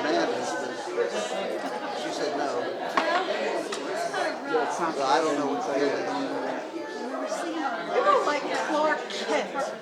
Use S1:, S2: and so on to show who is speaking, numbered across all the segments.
S1: bananas, but she said no.
S2: It's not
S1: Well, I don't know what's good.
S2: Oh, like Clark Kent.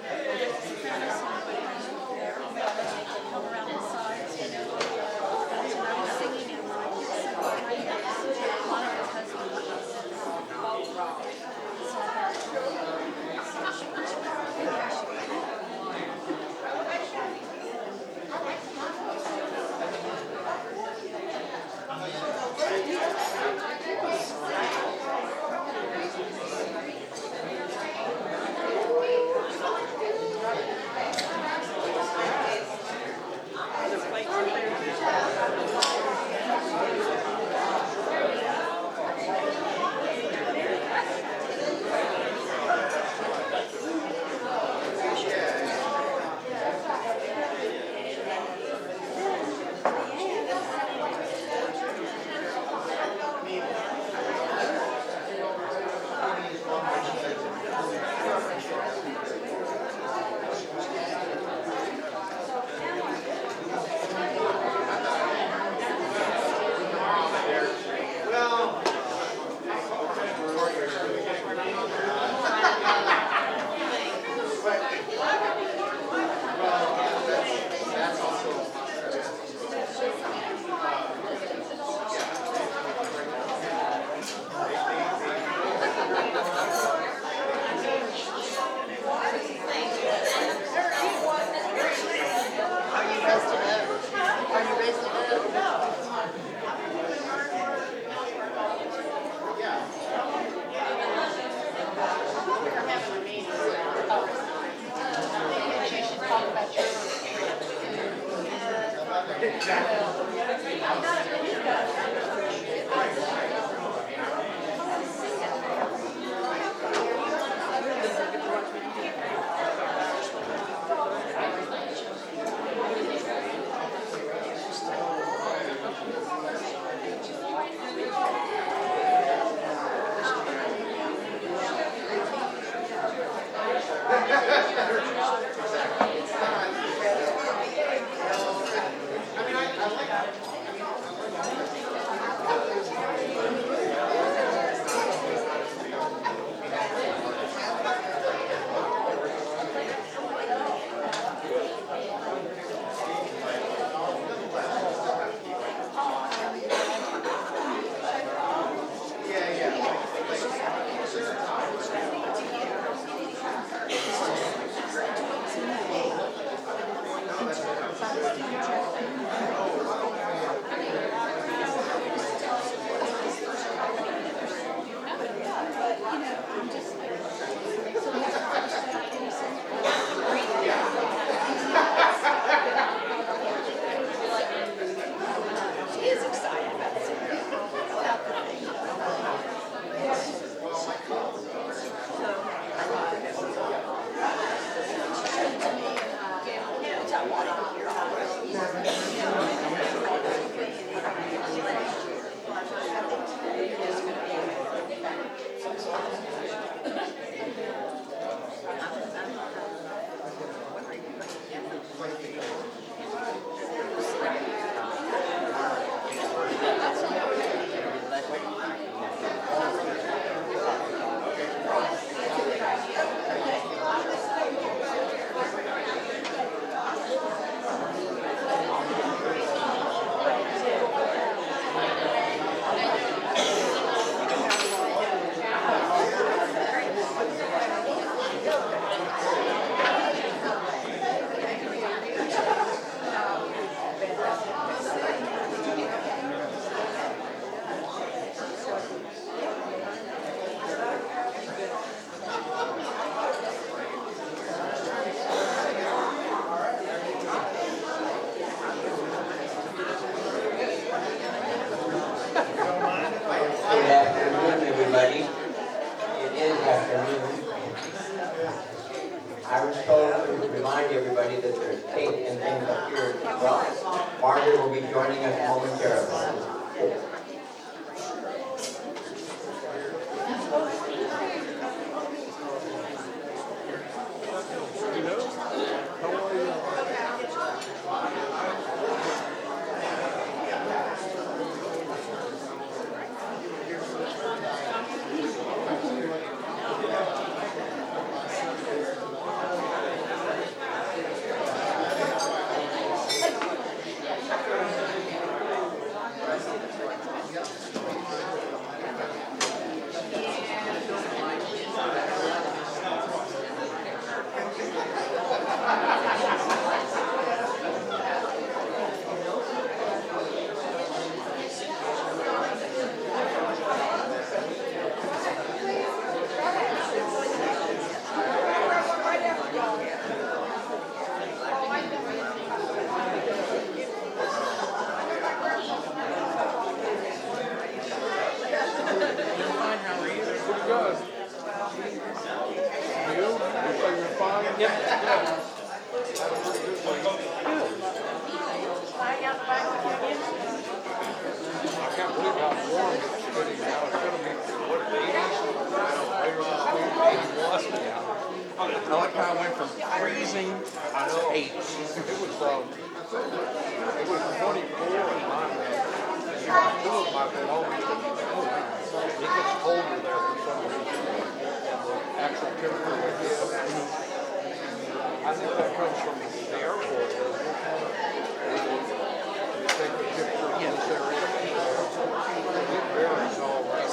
S3: I was told to remind everybody that there's cake and things up here as well. Marg will be joining us momentarily.
S4: I can't believe how warm it's getting now. It's gonna be, what, 80s? Later this week, 81.
S5: I like how I went from freezing to 80s.
S4: It was 24 in my bed. Even two of my belongings. It gets colder there for some reason. The actual temperature we get. I think that comes from the airport, doesn't it? You take the temperature in this area. It varies all around.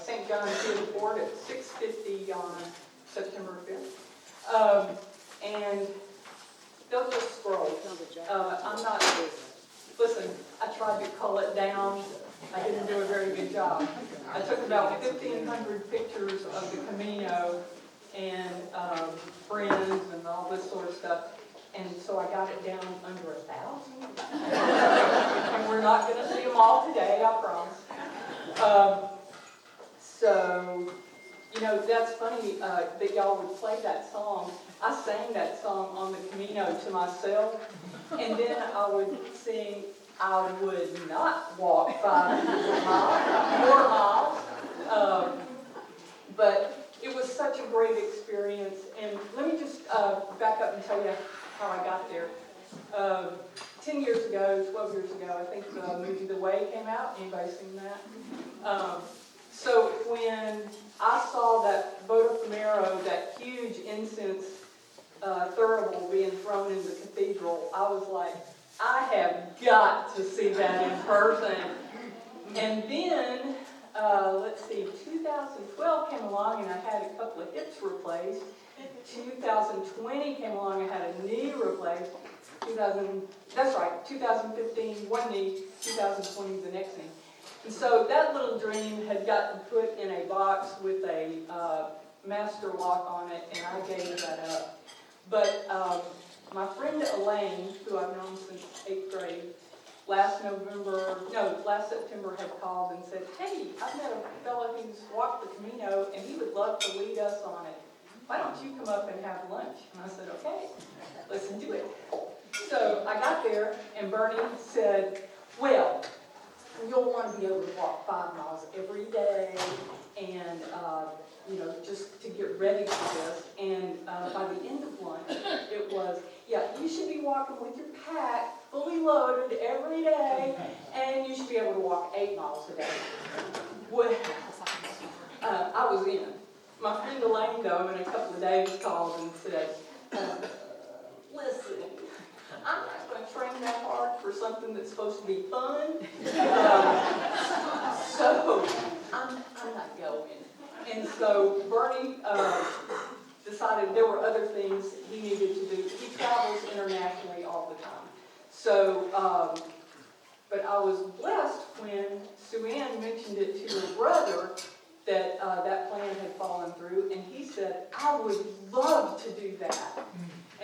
S6: St. John Field Ford at 6:50 on September 5th. And they'll just scroll. I'm not, listen, I tried to cull it down. I didn't do a very good job. I took about 1,500 pictures of the Camino and friends and all this sort of stuff. And so I got it down under 1,000. And we're not going to see them all today, I promise. So, you know, that's funny that y'all would play that song. I sang that song on the Camino to myself, and then I would sing, I would not walk 500 miles, 4 miles. But it was such a great experience. And let me just back up and tell you how I got there. 10 years ago, 12 years ago, I think the movie The Way came out. Anybody seen that? So when I saw that voto primero, that huge incense thurible being thrown in the cathedral, I was like, I have got to see that in person. And then, let's see, 2012 came along and I had a couple of hips replaced. 2020 came along, I had a knee replaced. 2015, one knee, 2020, the next knee. And so that little dream had gotten put in a box with a master lock on it, and I gave that up. But my friend Elaine, who I've known since 8th grade, last September had called and said, hey, I've met a fellow who's walked the Camino, and he would love to lead us on it. Why don't you come up and have lunch? And I said, okay, let's do it. So I got there, and Bernie said, well, you'll want to be able to walk 5 miles every day, and you know, just to get ready for this. And by the end of lunch, it was, yeah, you should be walking with your pack fully loaded every day, and you should be able to walk 8 miles a day. Well, I was in. My friend Elaine, though, in a couple of days called and said, listen, I'm not going to train that hard for something that's supposed to be fun. So I'm not going. And so Bernie decided there were other things he needed to do. He travels internationally all the time. So, but I was blessed when Sue Ann mentioned it to her brother that that plan had fallen through, and he said, I would love to do that.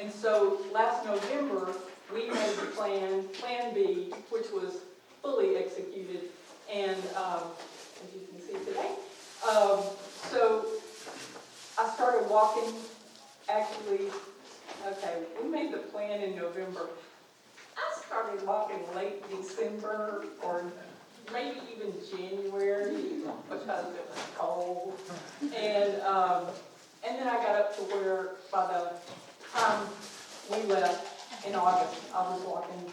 S6: And so last November, we made the plan B, which was fully executed, and as you can see today. So I started walking, actually, okay, we made the plan in November. I started walking late December, or maybe even January, because it was cold. And then I got up to where, by the time we left in August, I was walking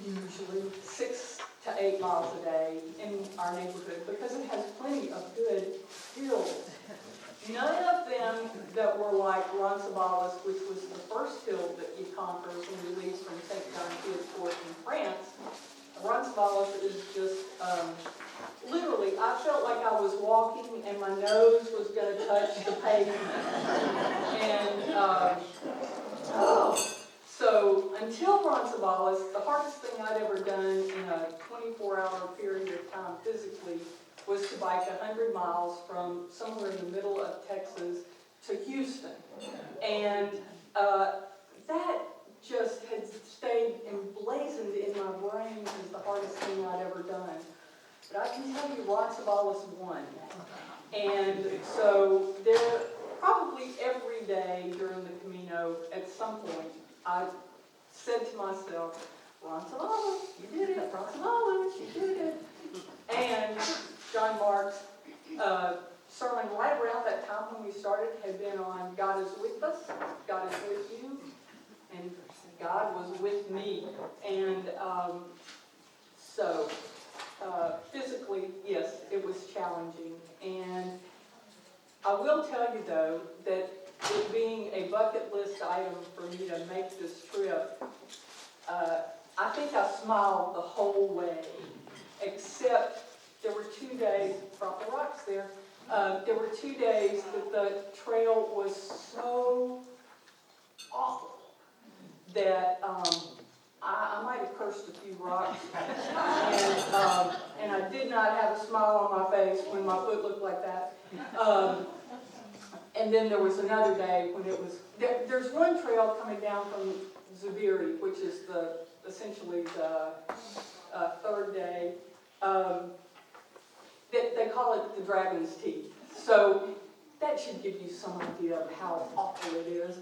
S6: usually 6 to 8 miles a day in our neighborhood, because it has plenty of good hills. None of them that were like Roncesvalles, which was the first hill that you conquer when you leave from St. John Field Fort in France. Roncesvalles is just, literally, I felt like I was walking and my nose was going to touch the pavement. And, so until Roncesvalles, the hardest thing I'd ever done in a 24-hour period of time physically was to bike 100 miles from somewhere in the middle of Texas to Houston. And that just had stayed emblazoned in my brain as the hardest thing I'd ever done. But I can tell you, Roncesvalles won. And so there, probably every day during the Camino, at some point, I said to myself, Roncesvalles, you did it, Roncesvalles, you did it. And John Marg's sermon right around that time when we started had been on God is with us, God is with you, and God was with me. And so physically, yes, it was challenging. And I will tell you, though, that it being a bucket list item for me to make this trip, I think I smiled the whole way, except there were 2 days, brought the rocks there. There were 2 days that the trail was so awful that I might have cursed a few rocks, and I did not have a smile on my face when my foot looked like that. And then there was another day when it was, there's one trail coming down from Zabiri, which is essentially the third day. They call it the Dragon's Teeth. So that should give you some idea of how awful it is.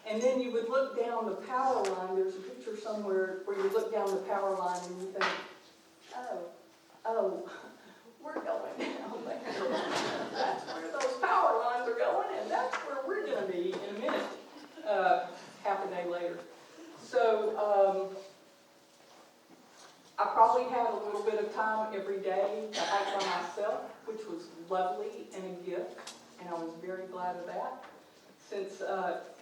S6: And then you would look down the power line. There's a picture somewhere where you look down the power line and you think, oh, we're going down there. That's where those power lines are going, and that's where we're going to be in a minute, half a day later. So I probably had a little bit of time every day to hike by myself, which was lovely and a gift, and I was very glad of that. Since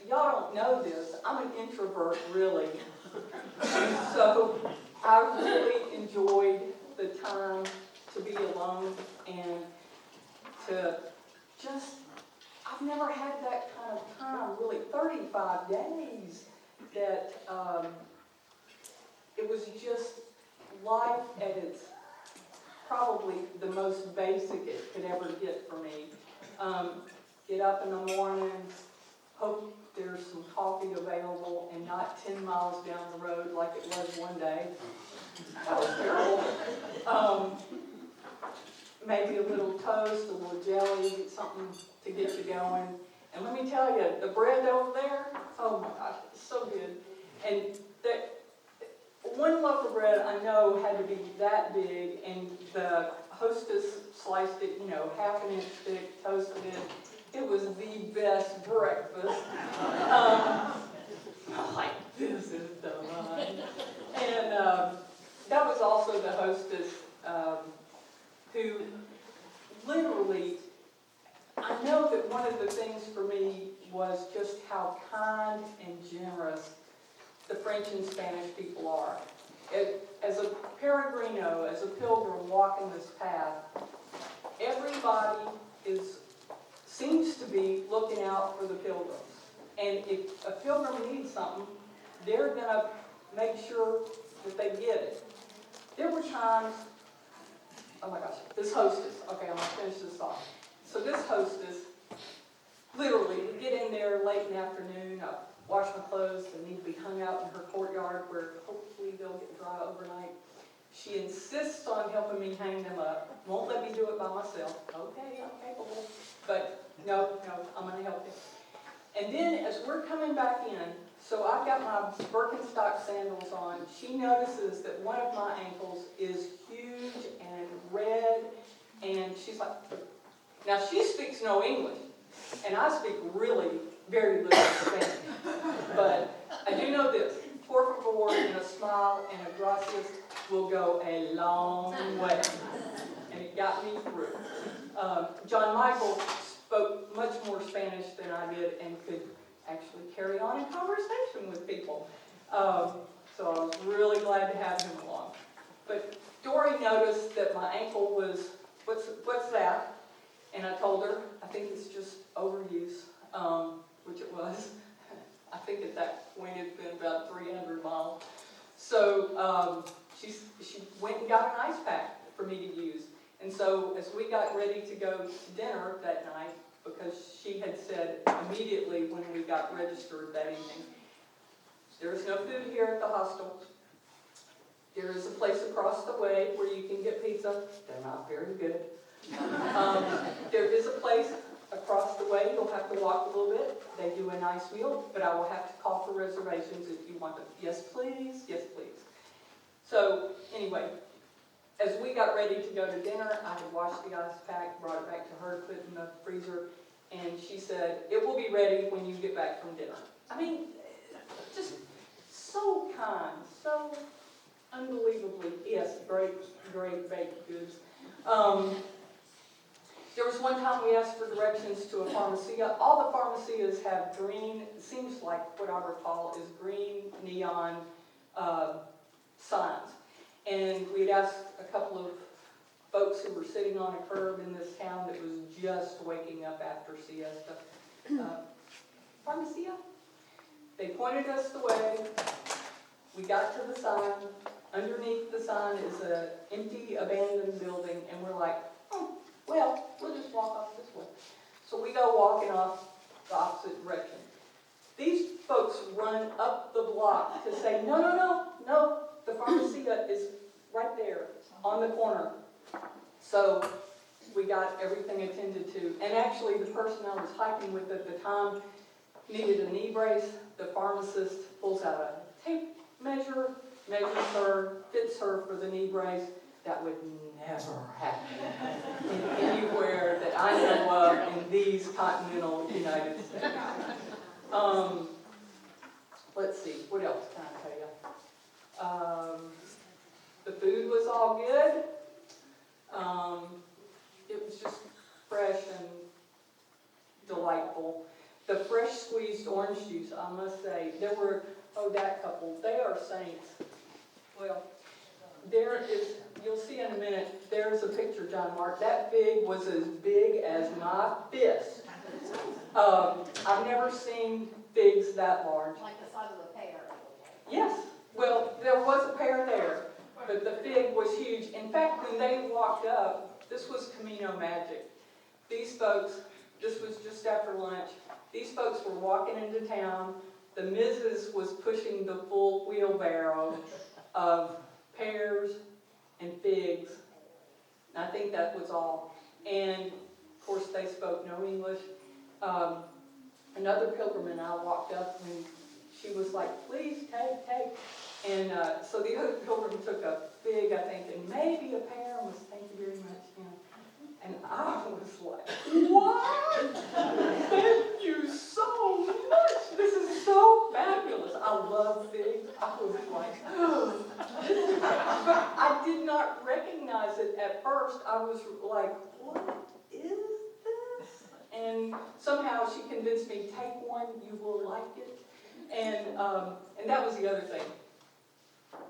S6: y'all don't know this, I'm an introvert, really. So I really enjoyed the time to be alone and to just, I've never had that kind of time, really, 35 days that it was just life at its probably the most basic it could ever get for me. Get up in the morning, hope there's some coffee available and not 10 miles down the road like it was one day. That was terrible. Maybe a little toast, a little jelly, something to get you going. And let me tell you, the bread over there, oh my gosh, it's so good. And that one loaf of bread I know had to be that big, and the hostess sliced it, half an inch thick, toasted it. It was the best breakfast. Like, this is divine. And that was also the hostess who literally, I know that one of the things for me was just how kind and generous the French and Spanish people are. As a peregrino, as a pilgrim walking this path, everybody seems to be looking out for the pilgrims. And if a pilgrim needs something, they're going to make sure that they get it. There were times, oh my gosh, this hostess, okay, I'm going to finish this off. So this hostess, literally, we get in there late in the afternoon, I wash my clothes, they need to be hung out in her courtyard where hopefully they'll get dry overnight. She insists on helping me hang them up, won't let me do it by myself. Okay, I'm capable, but no, I'm going to help you. And then as we're coming back in, so I've got my Birkenstock sandals on, she notices that one of my ankles is huge and red, and she's like, now she speaks no English, and I speak really very little Spanish, but I do know this, por favor and a smile and a gracias will go a long way, and it got me through. John Michael spoke much more Spanish than I did and could actually carry on in conversation with people. So I was really glad to have him along. But Dory noticed that my ankle was, what's that? And I told her, I think it's just overuse, which it was. I think at that point it had been about 300 miles. So she went and got an ice pack for me to use. And so as we got ready to go to dinner that night, because she had said immediately when we got registered that evening, there is no food here at the hostel. There is a place across the way where you can get pizza. They're not very good. There is a place across the way. You'll have to walk a little bit. They do a nice meal, but I will have to call for reservations if you want them. Yes, please. Yes, please. So anyway, as we got ready to go to dinner, I had washed the ice pack, brought it back to her, put it in the freezer, and she said, it will be ready when you get back from dinner. I mean, just so kind, so unbelievably, yes, great baked goods. There was one time we asked for directions to a pharmacia. All the pharmacias have green, it seems like what I recall is green neon signs. And we'd asked a couple of folks who were sitting on a curb in this town that was just waking up after siesta. Pharmacia? They pointed us the way. We got to the sign. Underneath the sign is an empty, abandoned building, and we're like, oh, well, we'll just walk off this way. So we go walking off the opposite direction. These folks run up the block to say, no, no, no, no, the pharmacia is right there on the corner. So we got everything attended to. And actually, the person I was hiking with at the time needed a knee brace. The pharmacist pulls out a tape measure, measures her, fits her for the knee brace. That would never happen anywhere that I know of in these continental United States. Let's see, what else can I tell you? The food was all good. It was just fresh and delightful. The fresh squeezed orange juice, I must say, there were, that couple, they are saints. Well, there is, you'll see in a minute, there's a picture, John Mark. That fig was as big as my fist. I've never seen figs that large.
S2: Like the size of a pear.
S6: Yes, well, there was a pear there, but the fig was huge. In fact, when they walked up, this was Camino magic. These folks, this was just after lunch, these folks were walking into town. The Mrs. was pushing the full wheelbarrow of pears and figs. I think that was all. And, of course, they spoke no English. Another pilgrim and I walked up and she was like, please, take. And so the other pilgrim took a fig, I think, and maybe a pear, and was, thank you very much. And I was like, what? Thank you so much. This is so fabulous. I love figs. I was like, but I did not recognize it at first. I was like, what is this? And somehow she convinced me, take one, you will like it. And that was the other thing.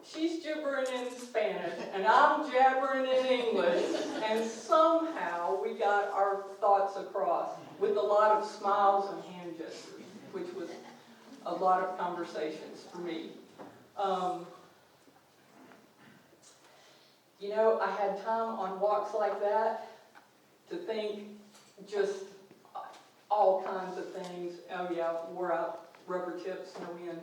S6: She's gibbering in Spanish, and I'm jabbering in English, and somehow we got our thoughts across with a lot of smiles and hand gestures, which was a lot of conversations for me. I had time on walks like that to think just all kinds of things. Oh yeah, wore out rubber tips, no end.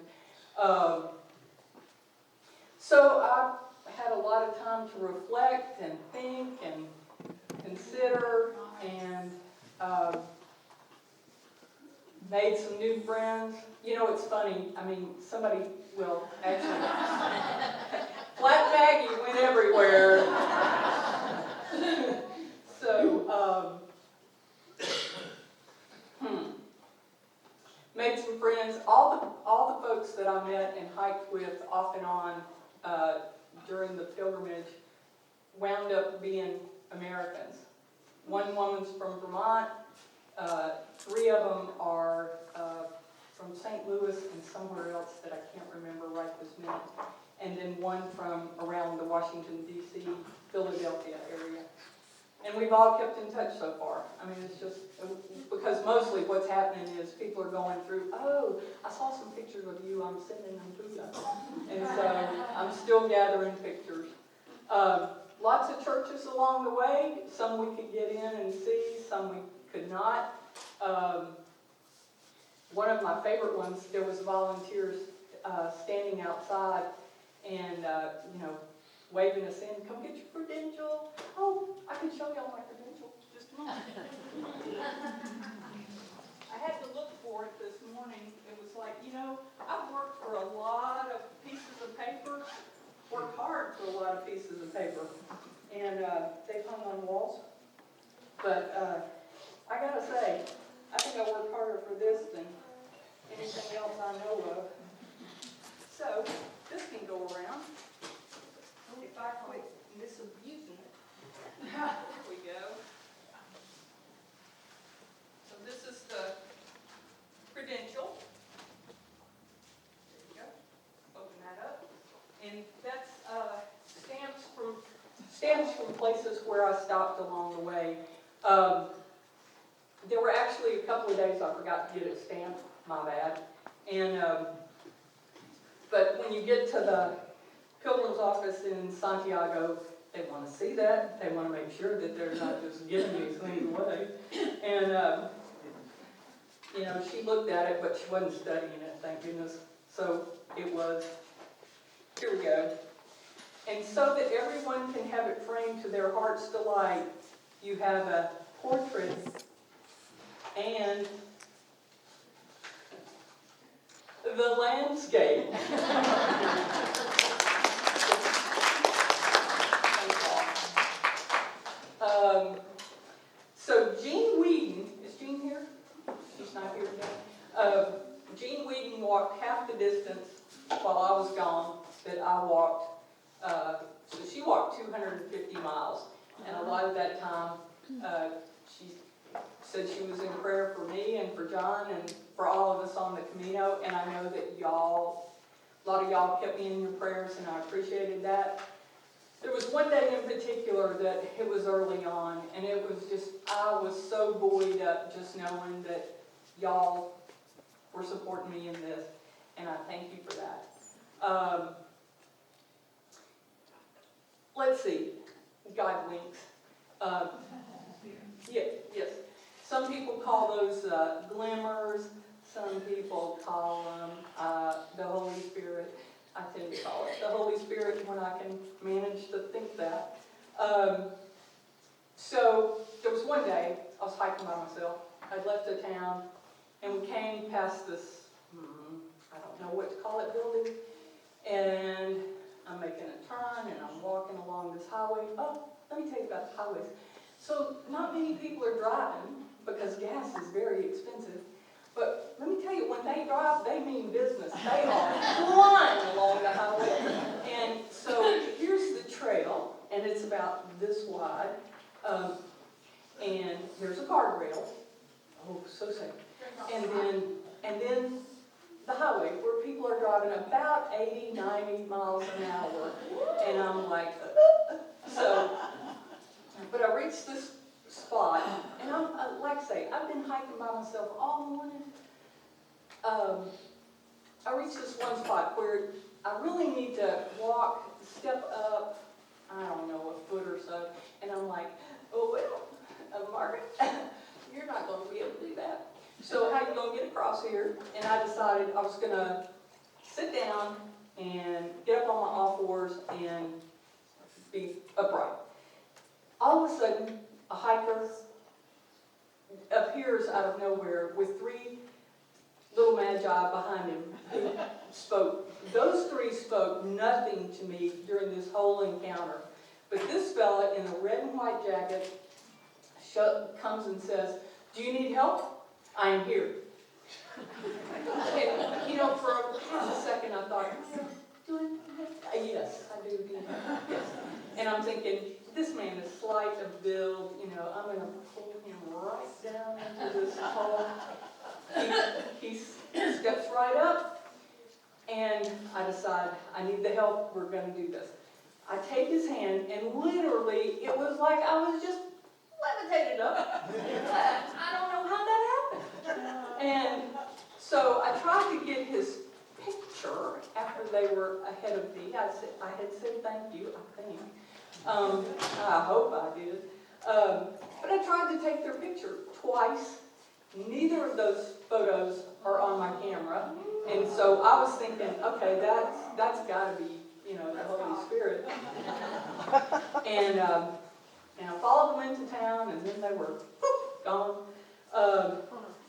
S6: So I had a lot of time to reflect and think and consider and made some new friends. It's funny. I mean, actually, Flat Maggie went everywhere. So, made some friends. All the folks that I met and hiked with off and on during the pilgrimage wound up being Americans. One woman's from Vermont. 3 of them are from St. Louis and somewhere else that I can't remember right this minute. And then one from around the Washington, D.C., Philadelphia area. And we've all kept in touch so far. I mean, it's just, because mostly what's happening is people are going through, I saw some pictures of you, I'm sending them to you. And so I'm still gathering pictures. Lots of churches along the way. Some we could get in and see, some we could not. One of my favorite ones, there was volunteers standing outside and, waving us in, come get your credential. Oh, I can show y'all my credential just a moment. I had to look for it this morning. It was like, I've worked for a lot of pieces of paper, worked hard for a lot of pieces of paper, and they've hung on walls. But I gotta say, I think I worked harder for this than anything else I know of. So, this can go around. If I quit misabusing it. There we go. So this is the credential. There you go. Open that up. And that's stamps from places where I stopped along the way. of days I forgot to get it stamped, my bad. And, but when you get to the pilgrim's office in Santiago, they want to see that. They want to make sure that they're not just giving you things away. And, you know, she looked at it, but she wasn't studying it, thank goodness. So it was, here we go. And so that everyone can have it framed to their heart's delight, you have a portrait and the landscape. So Jean Whedon, is Jean here? She's not here today. Jean Whedon walked half the distance while I was gone that I walked. So she walked 250 miles. And a lot of that time, she said she was in prayer for me and for John and for all of us on the Camino. And I know that y'all, a lot of y'all kept me in your prayers, and I appreciated that. There was one day in particular that it was early on, and it was just, I was so buoyed up just knowing that y'all were supporting me in this, and I thank you for that. Let's see, God winks. Yes. Some people call those glimmers. Some people call them the Holy Spirit. I tend to call it the Holy Spirit when I can manage to think that. So there was one day I was hiking by myself. I left the town, and we came past this, I don't know what to call it, building. And I'm making a turn, and I'm walking along this highway. Oh, let me tell you about the highways. So not many people are driving because gas is very expensive. But let me tell you, when they drive, they mean business. They are flying along the highway. And so here's the trail, and it's about this wide. And there's a guardrail. Oh, so safe. And then the highway where people are driving about 80, 90 miles an hour. And I'm like, but I reached this spot, and I'm, like I say, I've been hiking by myself all morning. I reached this one spot where I really need to step up, I don't know, a foot or so, and I'm like, oh well, Margaret, you're not going to be able to do that. So how you going to get across here? And I decided I was going to sit down and get up on my all fours and be upright. All of a sudden, a hiker appears out of nowhere with three little magi behind him who spoke. Those three spoke nothing to me during this whole encounter. But this fella in a red and white jacket comes and says, "Do you need help? I am here." And, you know, for half a second I thought, do I need help? Yes, I do need help. Yes. And I'm thinking, this man is slight of build, you know, I'm going to pull him right down into this hole. He steps right up, and I decide, I need the help, we're going to do this. I take his hand, and literally, it was like I was just levitated up. I don't know how that happened. And so I tried to get his picture after they were ahead of me. I had said thank you, I think. I hope I did. But I tried to take their picture twice. Neither of those photos are on my camera. And so I was thinking, okay, that's got to be, you know, the Holy Spirit. And I followed them into town, and then they were gone.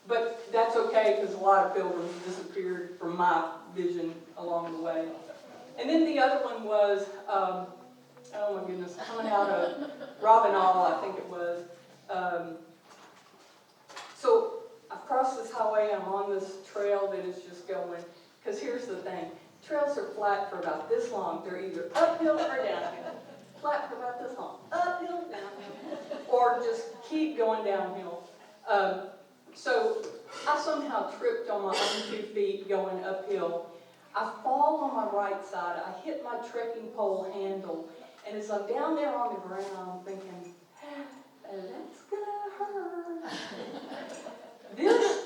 S6: But that's okay, because a lot of pilgrims disappeared from my vision along the way. And then the other one was, oh my goodness, coming out of Robinall, I think it was. So I've crossed this highway, I'm on this trail that is just going, because here's the thing, trails are flat for about this long. They're either uphill or downhill. Flat for about this long. Uphill, downhill. Or just keep going downhill. So I somehow tripped on my own 2 feet going uphill. I fall on my right side. I hit my trekking pole handle. And as I'm down there on the ground, I'm thinking, that's gonna hurt. This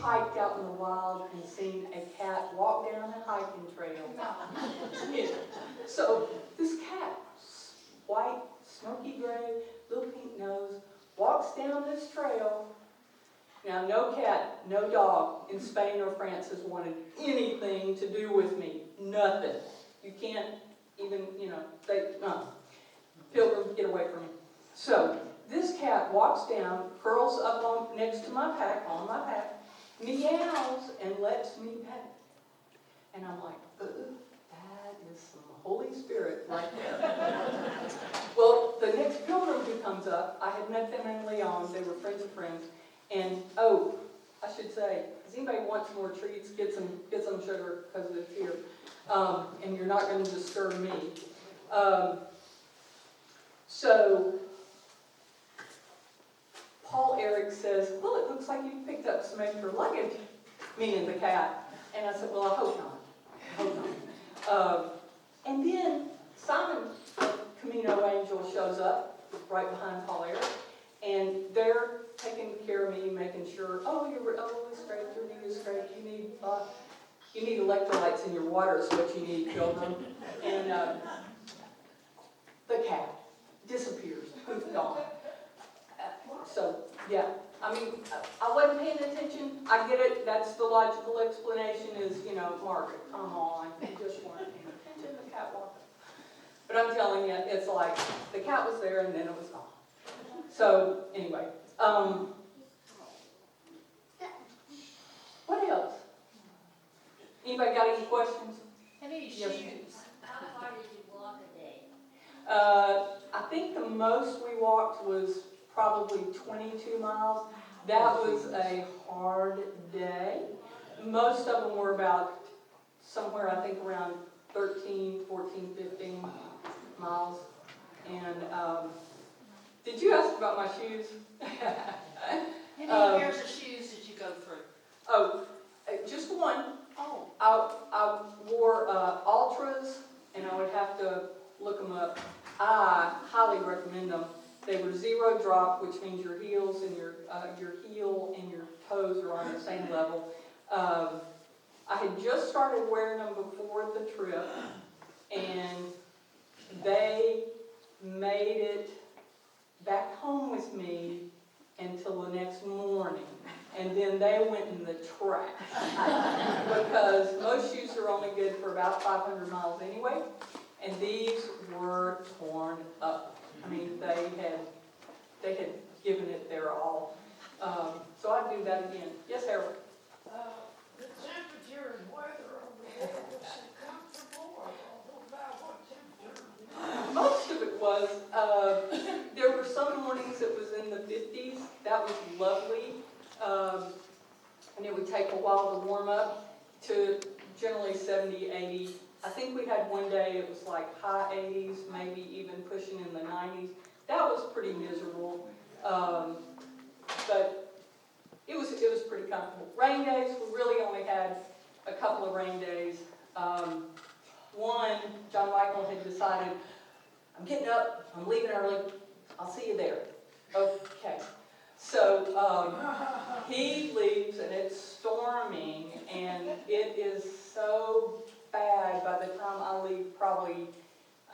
S6: hiked out in the wild and seen a cat walk down a hiking trail? Yeah. So this cat, white, smoky gray, little pink nose, walks down this trail. Now, no cat, no dog in Spain or France has wanted anything to do with me. Nothing. You can't even, no. Pilgrim, get away from me. So, this cat walks down, curls up on next to my pack, on my pack, meows, and lets me pet it. And I'm like, that is some Holy Spirit right there. Well, the next pilgrim who comes up, I had met them in Leon. They were friends of friends. And, oh, I should say, does anybody want some more treats? Get some sugar, because it's here. And you're not going to disturb me. So, Paul Eric says, well, it looks like you picked up some extra luggage, meaning the cat. And I said, well, I hope not. I hope not. And then Simon, Camino Angel, shows up right behind Paul Eric. And they're taking care of me, making sure, it's great, your knee is great, you need electrolytes in your water is what you need, children. And the cat disappears, poof, gone. So, yeah, I mean, I wasn't paying attention. I get it, that's the logical explanation is, Margaret, come on, you just weren't paying attention, the cat walked. But I'm telling you, it's like, the cat was there and then it was gone. So, anyway, what else? Anybody got any questions?
S2: Any
S6: Yes.
S2: shoes?
S7: How far did you walk a day?
S6: I think the most we walked was probably 22 miles. That was a hard day. Most of them were about somewhere, I think, around 13, 14, 15 miles. And did you ask about my shoes?
S2: How many pairs of shoes did you go through?
S6: Just one.
S2: Oh.
S6: I wore Ultras, and I would have to look them up. I highly recommend them. They were 0 drop, which means your heels and your heel and your toes are on the same level. I had just started wearing them before the trip, and they made it back home with me until the next morning. And then they went in the trash. Because most shoes are only good for about 500 miles anyway. And these were torn up. I mean, they had given it their all. So I'd do that again. Yes, Harold?
S8: The temperature and weather over there, was it comfortable or about what temperature?
S6: Most of it was. There were some mornings it was in the 50s. That was lovely. And it would take a while to warm up to generally 70, 80. I think we had one day it was like high 80s, maybe even pushing in the 90s. That was pretty miserable. But it was pretty comfortable. Rain days, we really only had a couple of rain days. One, John Michael had decided, I'm getting up, I'm leaving early, I'll see you there. Okay. So he leaves and it's storming and it is so bad by the time I leave, probably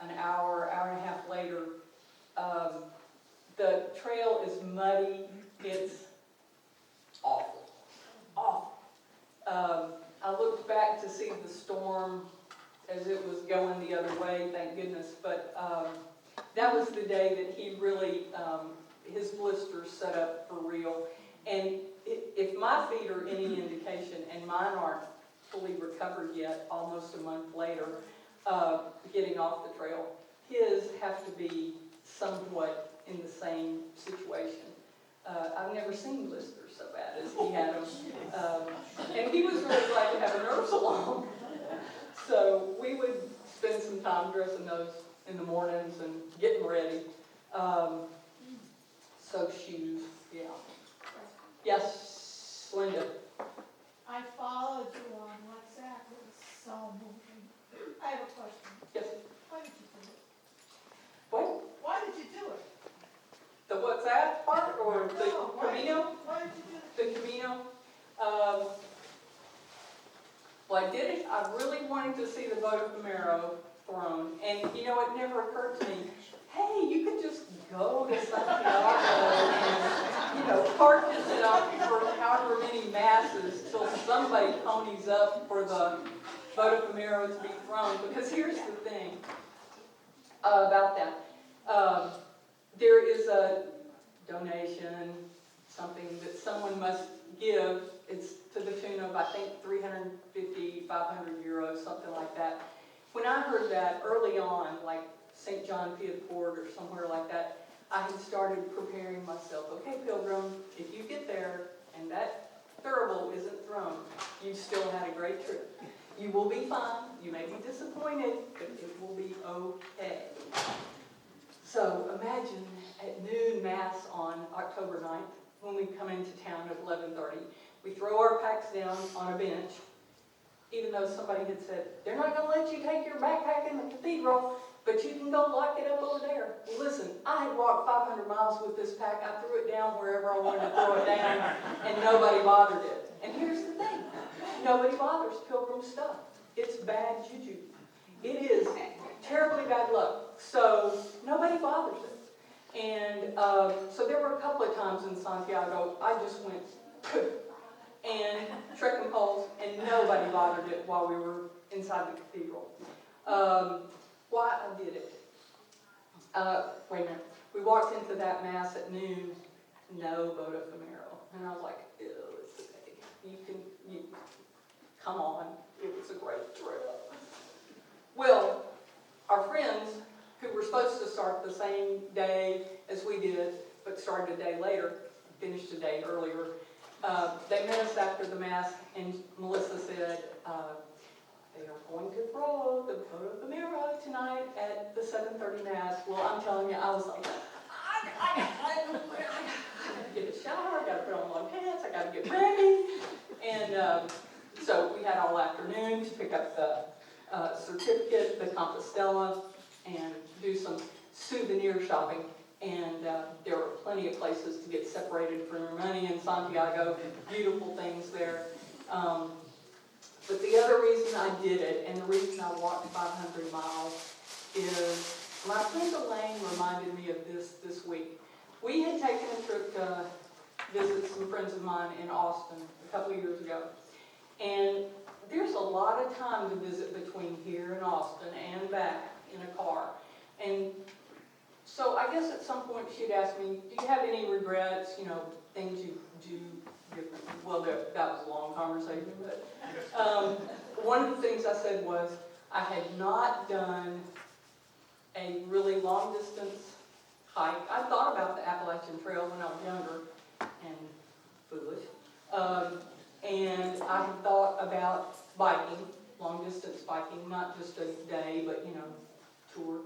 S6: an hour, hour and a half later. The trail is muddy, it's awful, awful. I looked back to see the storm as it was going the other way, thank goodness, but that was the day that he really, his blisters set up for real. And if my feet are any indication, and mine aren't fully recovered yet, almost a month later, getting off the trail, his have to be somewhat in the same situation. I've never seen blisters so bad as he had them. And he was really glad to have a nerve salon. So we would spend some time dressing those in the mornings and getting ready. So shoes, yeah. Yes, Linda.
S8: I followed you on WhatsApp, it was so moving. I have a question.
S6: Yes.
S8: Why did you do it?
S6: What?
S8: Why did you do it?
S6: The WhatsApp part or the
S8: No, why did
S6: Camino?
S8: you- Why did you do it?
S6: The Camino. I really wanted to see the vote of Camino thrown, and you know, it never occurred to me, hey, you could just go to Santiago and, you know, carcass it up for however many masses till somebody ponies up for the vote of Camino to be thrown. Because here's the thing about that. There is a donation, something that someone must give. It's to the tune of, I think, 350, 500 euros, something like that. When I heard that early on, like St. John Piedport or somewhere like that, I had started preparing myself. Okay, Pilgrim, if you get there and that thurible isn't thrown, you've still had a great trip. You will be fine. You may be disappointed, but it will be okay. So imagine at noon Mass on October 9th, when we come into town at 11:30, we throw our packs down on a bench, even though somebody had said, they're not going to let you take your backpack in the cathedral, but you can go lock it up over there. Well, listen, I had walked 500 miles with this pack. I threw it down wherever I wanted to throw it down, and nobody bothered it. And here's the thing. Nobody bothers Pilgrim stuff. It's bad juju. It is terribly bad luck. So nobody bothers it. And so there were a couple of times in Santiago, I just went, and trekking poles, and nobody bothered it while we were inside the cathedral. Why I did it. Wait a minute. We walked into that Mass at noon, no vote of Camino. And I was like, ew, it's okay. Come on. It was a great trip. Well, our friends who were supposed to start the same day as we did, but started a day later, finished a day earlier, they met us after the Mass, and Melissa said, they are going to throw the vote of Camino tonight at the 7:30 Mass. Well, I'm telling you, I was like, I gotta get a shower, I gotta put on my pants, I gotta get ready. And so we had all afternoon to pick up the certificate, the Compostela, and do some souvenir shopping. And there were plenty of places to get separated from your money in Santiago, beautiful things there. But the other reason I did it, and the reason I walked 500 miles, is my friend Elaine reminded me of this week. We had taken a trip to visit some friends of mine in Austin a couple of years ago. And there's a lot of time to visit between here and Austin and back in a car. And so I guess at some point she'd ask me, do you have any regrets, things you do differently? Well, that was a long conversation, but one of the things I said was I had not done a really long distance hike. I thought about the Appalachian Trail when I was younger and foolish. And I had thought about biking, long distance biking, not just a day, but, tour.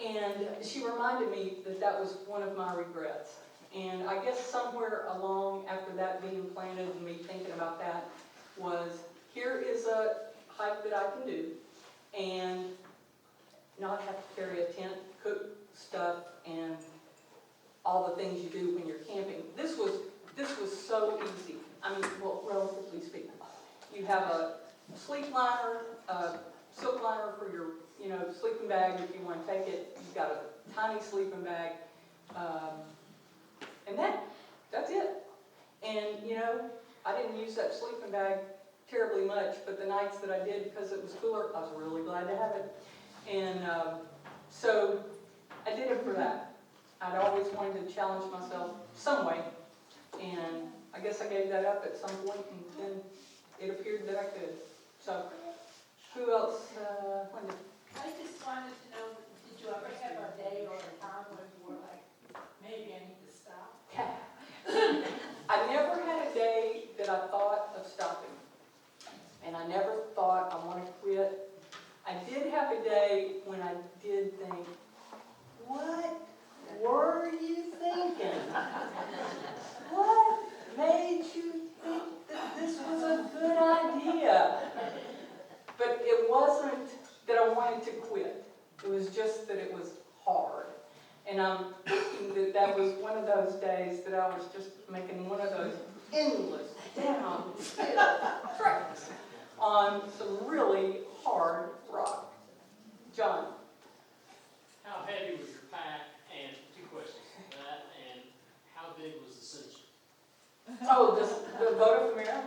S6: And she reminded me that was one of my regrets. And I guess somewhere along after that being planted and me thinking about that was, here is a hike that I can do and not have to carry a tent, cook stuff, and all the things you do when you're camping. This was so easy. Relatively speaking. You have a sleep liner, a silk liner for your, sleeping bag if you want to take it. You've got a tiny sleeping bag, and that's it. And I didn't use that sleeping bag terribly much, but the nights that I did, because it was cooler, I was really glad to have it. And so I did it for that. I'd always wanted to challenge myself some way, and I guess I gave that up at some point, and then it appeared that I could. So, who else? Linda?
S2: I just wanted to know, did you ever have a day or a time when you were like, maybe I need to stop?
S6: I never had a day that I thought of stopping. And I never thought I want to quit. I did have a day when I did think, what were you thinking? What made you think that this was a good idea? But it wasn't that I wanted to quit. It was just that it was hard. And I'm thinking that was one of those days that I was just making one of those endless downhill treks. on some really hard rock. John?
S9: How heavy was your pack? And two questions. That and how big was the cinch?
S6: Oh, the boat of Camino?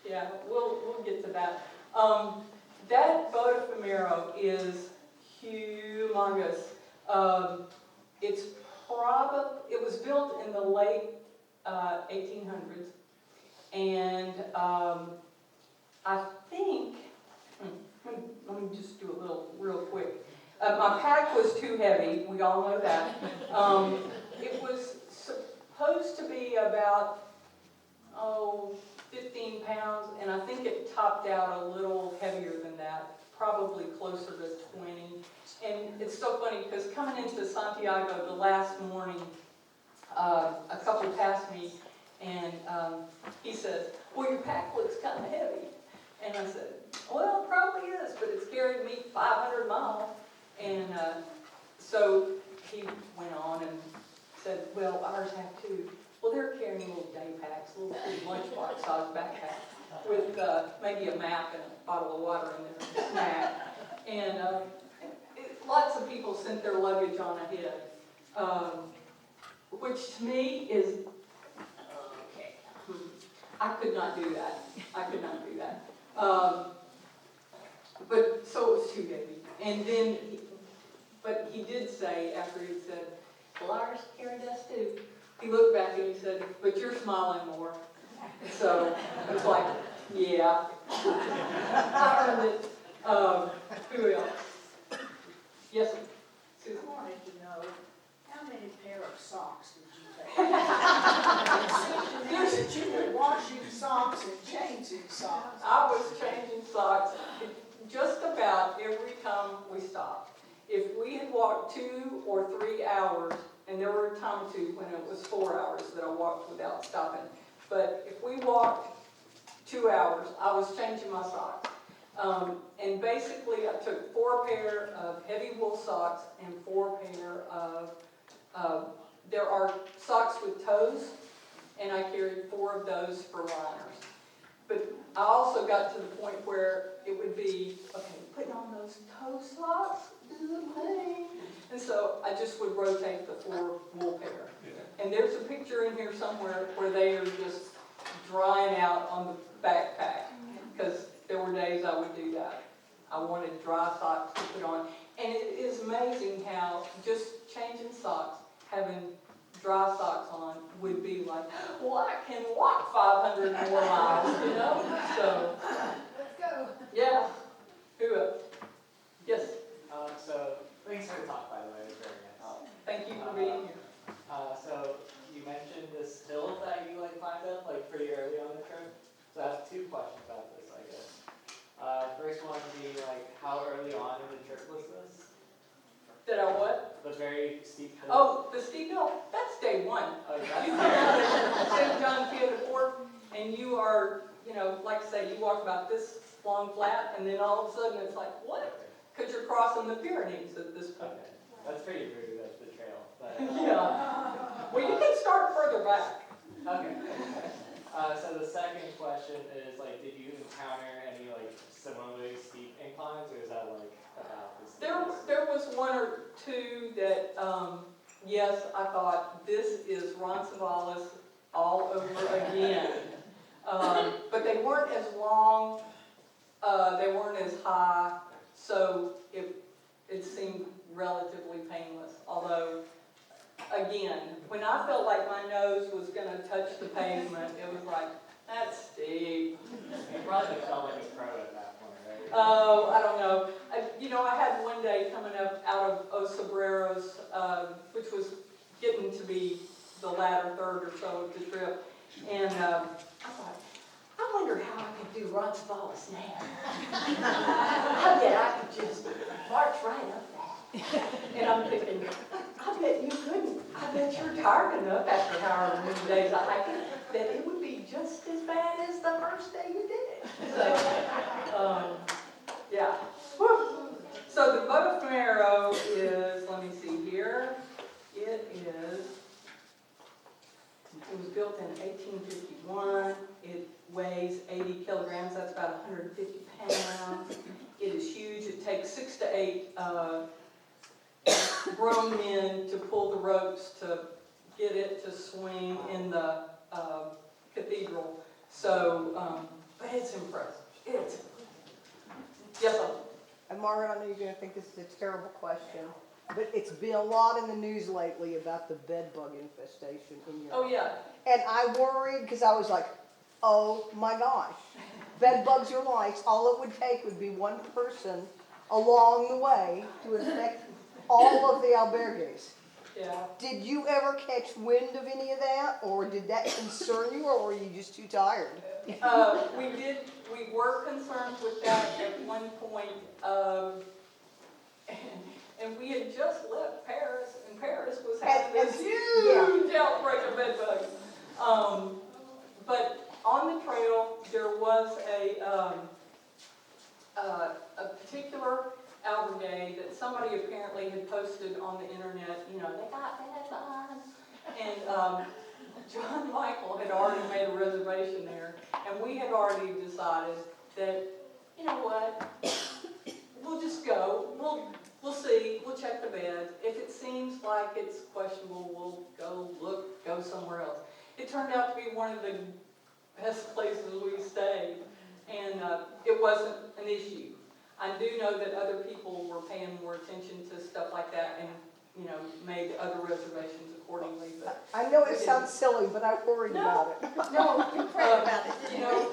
S6: Yeah, we'll get to that. That boat of Camino is humongous. It was built in the late 1800s, and I think, let me just do a little real quick. My pack was too heavy, we all know that. It was supposed to be about, 15 pounds, and I think it topped out a little heavier than that, probably closer to 20. And it's so funny, because coming into Santiago the last morning, a couple passed me, and he says, well, your pack looks kind of heavy. And I said, well, it probably is, but it's carried me 500 miles. And so he went on and said, well, ours have too. Well, they're carrying little day packs, little lunchbox size backpack with maybe a map and a bottle of water in there, and a snack. And lots of people sent their luggage on ahead, which to me is, okay, I could not do that. I could not do that. But so it was too heavy. And then, but he did say, after he said, well, ours carried us too. He looked back and he said, but you're smiling more. So it was like, yeah, I earned it. Who else? Yes, Susan?
S2: I wanted to know, how many pair of socks did you take? It seems that you were washing socks and changing socks.
S6: I was changing socks just about every time we stopped. If we had walked 2 or 3 hours, and there were times too when it was 4 hours that I walked without stopping, but if we walked 2 hours, I was changing my socks. And basically I took 4 pair of heavy wool socks and 4 pair of, there are socks with toes, and I carried 4 of those for liners. But I also got to the point where it would be, okay, putting on those toe socks is a pain. And so I just would rotate the 4 wool pair. And there's a picture in here somewhere where they are just drying out on the backpack, because there were days I would do that. I wanted dry socks to put on. And it is amazing how just changing socks, having dry socks on, would be like, well, I can walk 500 more miles, you know? So,
S2: Let's go.
S6: yeah. Who else? Yes,
S10: So, thanks for the talk, by the way, it was very nice.
S6: thank you for being here.
S10: So, you mentioned this hill that you climbed up pretty early on the trip. So I have 2 questions about this, I guess. First one would be how early on in the trip was this?
S6: Did I what?
S10: The very steep hill.
S6: Oh, the steep hill, that's day 1.
S10: Oh,
S6: You
S10: that's
S6: come out of St. John Piedmont, and you are, like I say, you walk about this long flat, and then all of a sudden it's like, what? Because you're crossing the Pyrenees at this point.
S10: Okay. That's pretty rude of the trail. But,
S6: Yeah. Well, you can start further back.
S10: okay. So the second question is, did you encounter any, similarly steep inclines, or is that, about the steepest?
S6: There was 1 or 2 that, yes, I thought, this is Roncesvalles all over again. But they weren't as long, they weren't as high, so it seemed relatively painless. Although, again, when I felt like my nose was going to touch the pavement, it was like, that's steep.
S10: You probably felt like a pro at that point, right?
S6: Oh, I don't know. I had one day coming up out of Os Sobreros, which was getting to be the latter third or so of the trip, and I thought, I wonder how I could do Roncesvalles now. I bet I could just march right up that. And I'm thinking, I bet you couldn't. I bet you're tired enough after however many days I hiked it, that it would be just as bad as the first day you did it. So, yeah. Whew. So the boat of Camino is, let me see here, it is It was built in 1851. It weighs 80 kilograms. That's about 150 pounds. It is huge. It takes 6 to 8 grown men to pull the ropes to get it to swing in the cathedral. So, but it's impressive. It's yes, sir.
S2: And Margaret, I know you're going to think this is a terrible question, but it's been a lot in the news lately about the bed bug infestation in Europe.
S6: Oh yeah.
S2: And I worried because I was like, oh my gosh, bed bugs are lice. All it would take would be one person along the way to infect all of the albergues.
S6: Yeah.
S2: Did you ever catch wind of any of that, or did that concern you, or were you just too tired?
S6: We were concerned with that at one point, and we had just left Paris, and Paris was having this huge outbreak of bed bugs. But on the trail, there was a particular albergue that somebody apparently had posted on the internet, you know, they got bed bugs. And John Michael had already made a reservation there, and we had already decided that, you know what, we'll just go, we'll see, we'll check the beds. If it seems like it's questionable, we'll go somewhere else. It turned out to be one of the best places we stayed, and it wasn't an issue. I do know that other people were paying more attention to stuff like that and, you know, made other reservations accordingly. But
S2: I know it sounds silly, but I worried about it.
S6: no, you know,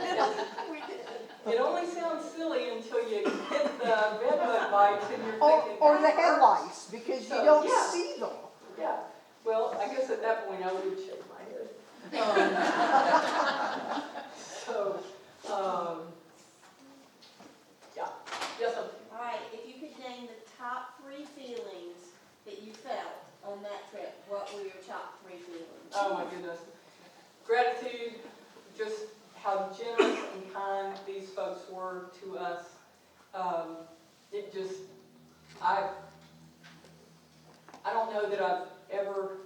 S6: it only sounds silly until you hit the bed bug bites and you're thinking,
S2: Or the
S6: "That
S2: head
S6: hurts."
S2: lice, because you
S6: So,
S2: don't
S6: yeah.
S2: see them.
S6: Yeah, well, I guess at that point I would shake my head. Yeah, yes, sir.
S7: All right, if you could name the top 3 feelings that you felt on that trip, what were your top 3 feelings?
S6: Oh my goodness. Gratitude, just how generous and kind these folks were to us. It just, I don't know that I've ever,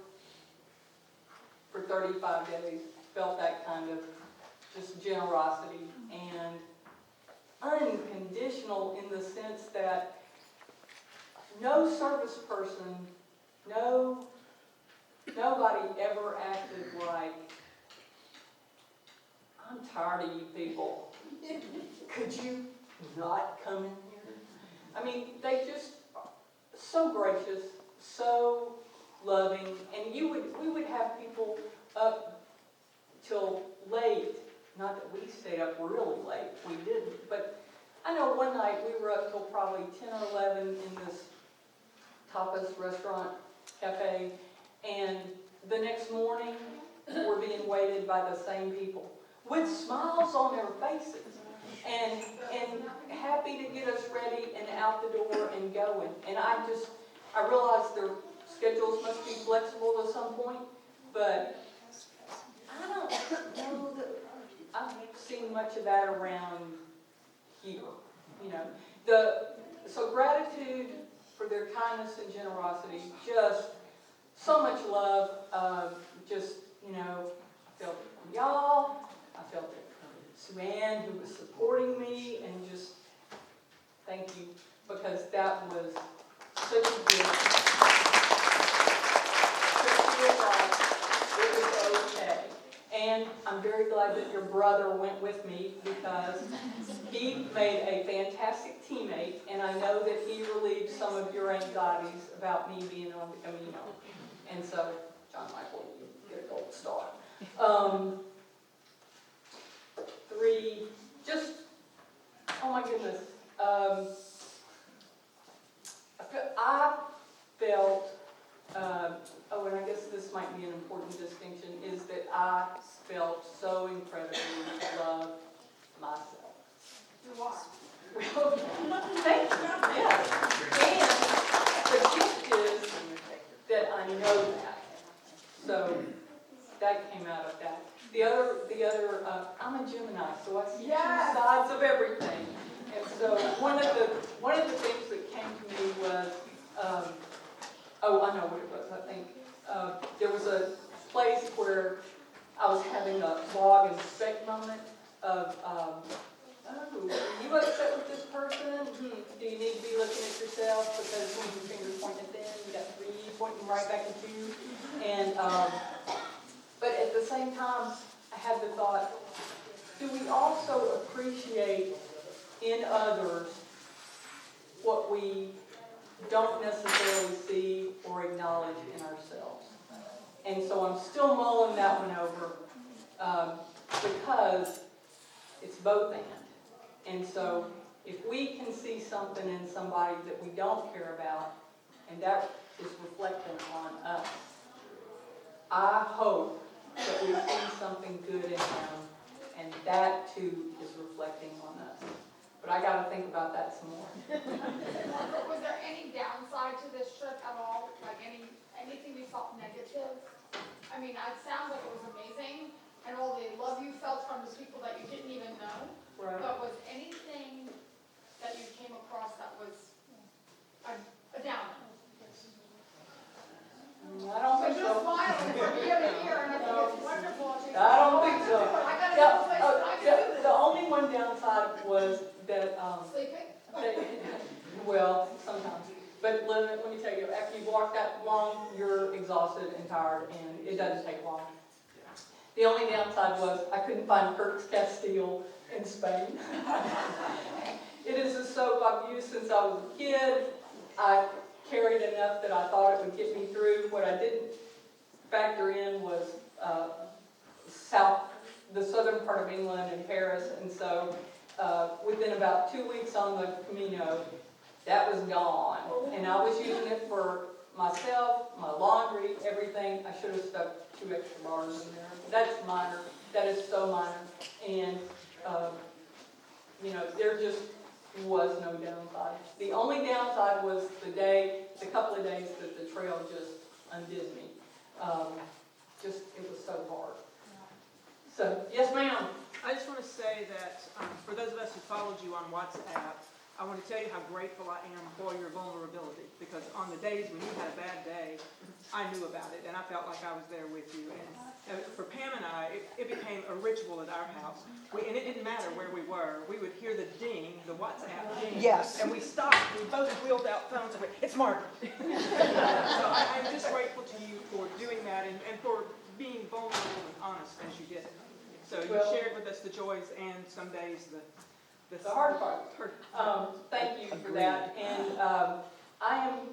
S6: for 35 days, felt that kind of just generosity and unconditional in the sense that no service person, nobody ever acted like, I'm tired of you people. Could you not come in here? I mean, they just so gracious, so loving, and we would have people up till late. Not that we stayed up really late, we didn't, but I know one night we were up till probably 10 or 11 in this tapas restaurant cafe, and the next morning we're being waited by the same people with smiles on their faces and happy to get us ready and out the door and going. And I realized their schedules must be flexible to some point, but I don't know that I've seen much of that around here. You know, so gratitude for their kindness and generosity, just so much love. Just, you know, I felt it from y'all. I felt it from Sue Ann, who was supporting me, and just thank you, because that was such a gift. To feel like it was okay. And I'm very glad that your brother went with me, because he made a fantastic teammate, and I know that he relieved some of your anxieties about me being on the Camino. And so, John Michael, you get a gold star. 3, just, oh my goodness. I felt, and I guess this might be an important distinction, is that I felt so incredibly loved myself.
S8: You are.
S6: Well, thank you, yes. And the gift is that I know that. So that came out of that. The other, I'm a Gemini, so I see 2 sides of everything. And so one of the things that came to me was, I know what it was, I think. There was a place where I was having a blog and spec moment of, oh, are you upset with this person? Do you need to be looking at yourself? Because when your finger's pointing at them, you got three pointing right back at you. And, but at the same time, I had the thought, do we also appreciate in others what we don't necessarily see or acknowledge in ourselves? And so I'm still mulling that one over because it's both and. And so if we can see something in somebody that we don't care about, and that is reflecting on us, I hope that we see something good in them, and that too is reflecting on us. But I got to think about that some more.
S8: Was there any downside to this trip at all? Like anything you felt negative? I mean, it sounds like it was amazing, and all the love you felt from those people that you didn't even know.
S6: Right.
S8: But was anything that you came across that was a downer?
S6: I don't think
S8: You're
S6: so.
S8: smiling from ear to ear, and I think it's wonderful.
S6: I don't think so.
S8: I gotta go someplace that I can do this.
S6: The only one downside was that,
S8: Sleeping?
S6: well, sometimes. But let me tell you, after you walk that long, you're exhausted and tired, and it doesn't take long. The only downside was I couldn't find Kirk's Castile in Spain. It is a soap I've used since I was a kid. I carried enough that I thought it would get me through. What I didn't factor in was the southern part of England and Paris, and so within about 2 weeks on the Camino, that was gone. And I was using it for myself, my laundry, everything. I should have stuck 2 extra bars in there. That's minor. That is so minor. And, there just was no downside. The only downside was the couple of days that the trail just undid me. It was so hard. So, yes, ma'am.
S11: I just want to say that for those of us who followed you on WhatsApp, I want to tell you how grateful I am for your vulnerability, because on the days when you had a bad day, I knew about it, and I felt like I was there with you. And for Pam and I, it became a ritual at our house. And it didn't matter where we were. We would hear the ding, the WhatsApp ding.
S2: Yes.
S11: And we stopped. We both wheeled out phones and went, "It's Marg." So I'm just grateful to you for doing that and for being vulnerable and honest as you did. So you shared with us the joys and some days the
S6: hard part. Thank you for that. And I am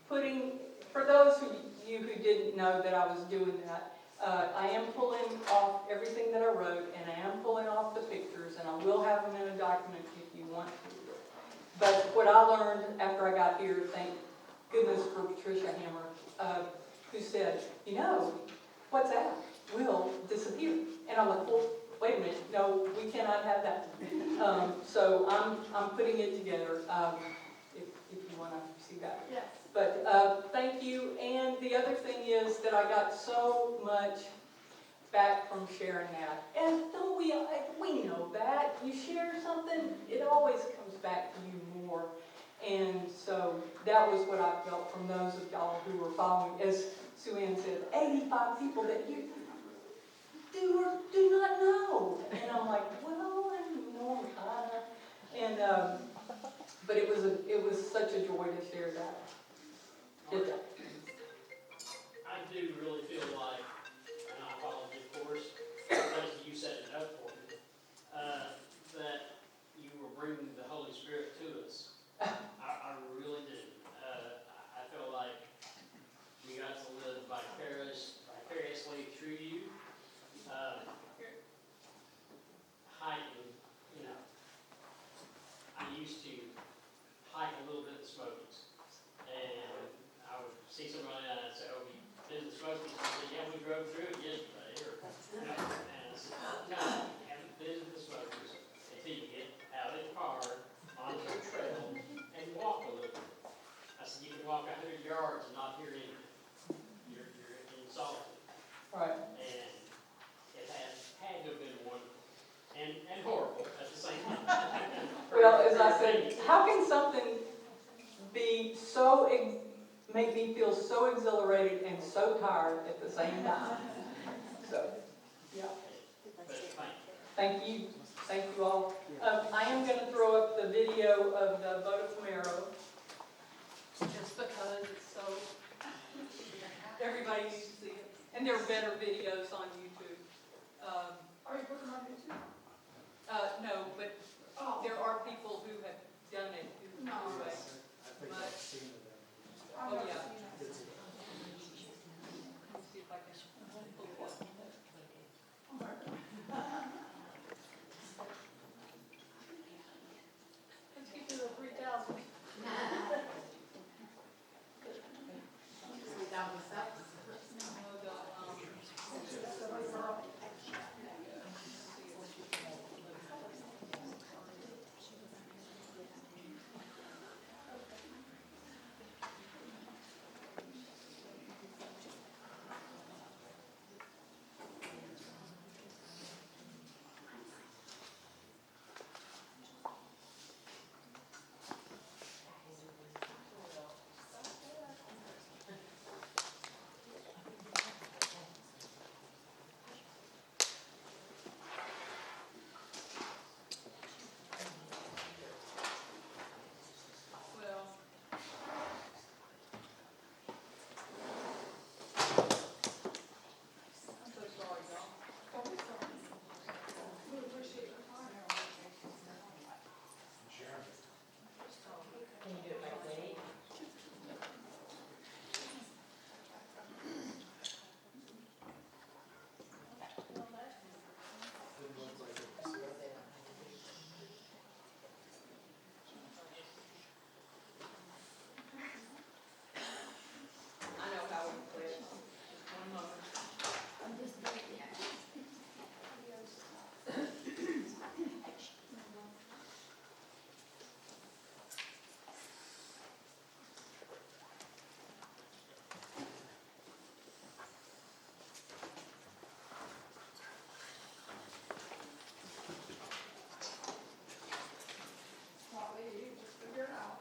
S6: putting, for those of you who didn't know that I was doing that, I am pulling off everything that I wrote, and I am pulling off the pictures, and I will have them in a document if you want to. But what I learned after I got here, thank goodness for Patricia Hammer, who said, WhatsApp will disappear. And I'm like, well, wait a minute, no, we cannot have that. So I'm putting it together, if you want to see that.
S8: Yes.
S6: But thank you. And the other thing is that I got so much back from sharing that. And don't we know that. You share something, it always comes back to you more. And so that was what I felt from those of y'all who were following. As Sue Ann said, 85 people that you do or do not know. And I'm like, well, I know I'm kind of. And but it was such a joy to share that.
S9: I do really feel like, and I apologize, of course, because you set it up for me, that you were bringing the Holy Spirit to us. I really do. I feel like we got to live vicariously through you. Hiking, I used to hike a little bit in the Smokies, and I would see somebody and I'd say, "Oh, you been in the Smokies?" And they said, "Yeah, we drove through it yesterday." And I said, "No, you haven't been in the Smokies until you get out of the car onto the trail and walk a little bit." I said, "You can walk 100 yards and not hear anything. You're in solitude."
S6: Right.
S9: And it had to have been wonderful and horrible at the same time.
S6: Well, as I said, how can something be make me feel so exhilarated and so tired at the same time? So, Yeah.
S9: But thank you.
S6: Thank you all. I am gonna throw up the video of the Boat of Camaro, just because it's so, everybody needs to see it. And there are better videos on YouTube.
S8: Are you putting them on YouTube?
S6: No, but
S8: Oh.
S6: there are people who have done it who do it. But,
S8: I've
S6: oh
S8: never
S6: yeah.
S8: seen it.
S6: Let's see if I can pull it up.
S8: Let's get to the 3,000.
S6: Well, I'm so sorry, y'all.
S8: We appreciate your time.
S6: I know how we play it. Just one moment.
S8: Probably you just figure it out.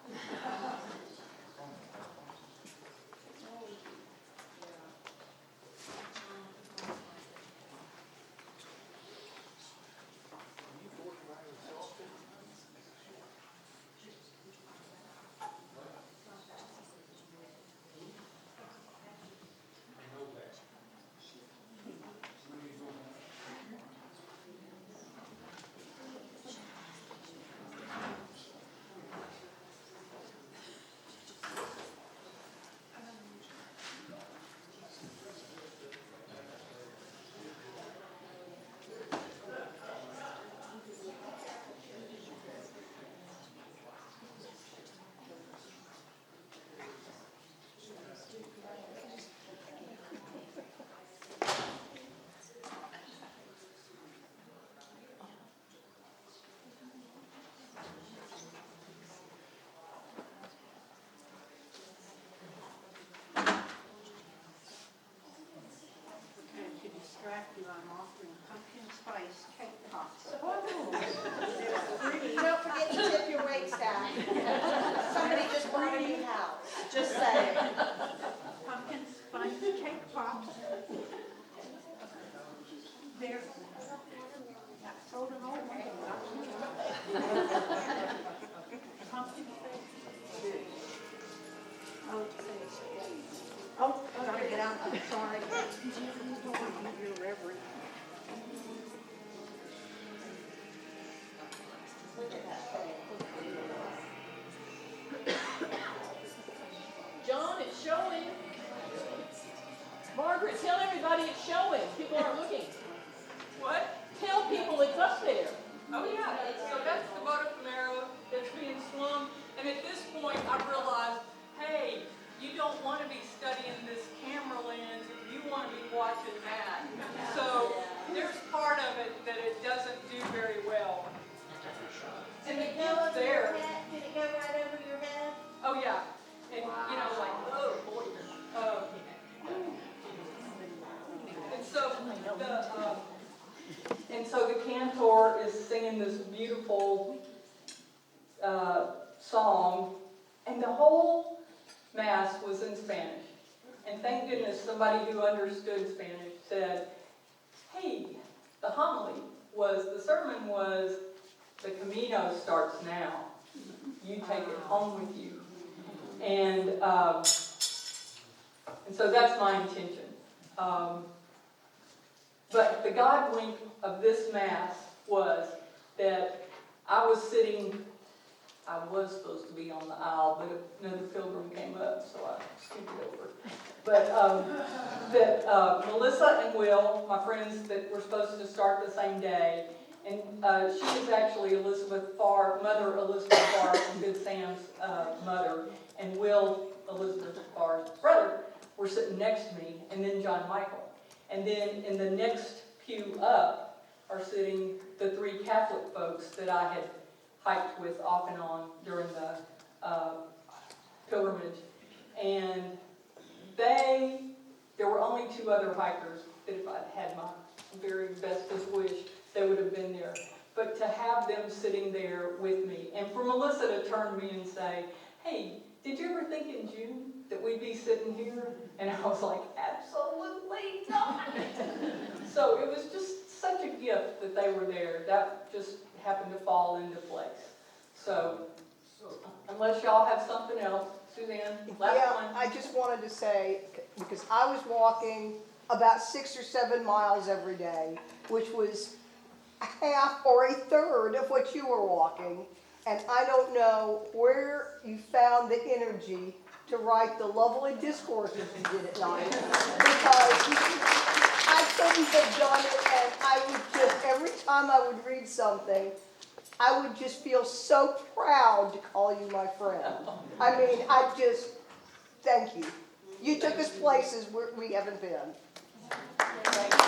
S2: And to distract you, I'm offering pumpkin spice cake pops. Don't forget to tip your wait staff. Somebody just brought a new house, just saying. Pumpkin spice cake pops. They're sold in all way. Pumpkin spice. Oh, gotta get out, I'm sorry. You're reverend.
S6: John, it's showing. Margaret, tell everybody it's showing. People aren't looking. What? Tell people it's up there. Oh yeah, so that's the Boat of Camaro that's being slung. And at this point, I realized, hey, you don't want to be studying this camera lens. You want to be watching that. So there's part of it that it doesn't do very well. And the gift there.
S7: Did it go right over your head?
S6: Oh yeah. And you know, like, oh boy. And so the cantor is singing this beautiful song, and the whole mass was in Spanish. And thank goodness somebody who understood Spanish said, "Hey, the homily was, the sermon was, the Camino starts now. You take it home with you. And so that's my intention. But the God wink of this Mass was that I was supposed to be on the aisle, but another pilgrim came up, so I skipped it over. But that Melissa and Will, my friends that were supposed to start the same day, and she is actually Mother Elizabeth Farr from Good Sam's mother, and Will, Elizabeth Farr's brother, were sitting next to me, and then John Michael. And then in the next pew up are sitting the 3 Catholic folks that I had hiked with off and on during the pilgrimage. And there were only 2 other hikers that if I'd had my very bestest wish, they would have been there. But to have them sitting there with me, and for Melissa to turn to me and say, hey, did you ever think in June that we'd be sitting here? And I was like, absolutely not. So it was just such a gift that they were there. That just happened to fall into place. So, unless y'all have something else, Suzanne, last one.
S2: I just wanted to say, because I was walking about 6 or 7 miles every day, which was a half or a third of what you were walking, and I don't know where you found the energy to write the lovely discourses you did at night, because I couldn't have done it, and I would just, every time I would read something, I would just feel so proud to call you my friend. I mean, thank you. You took us places where we haven't been.
S6: Thank you.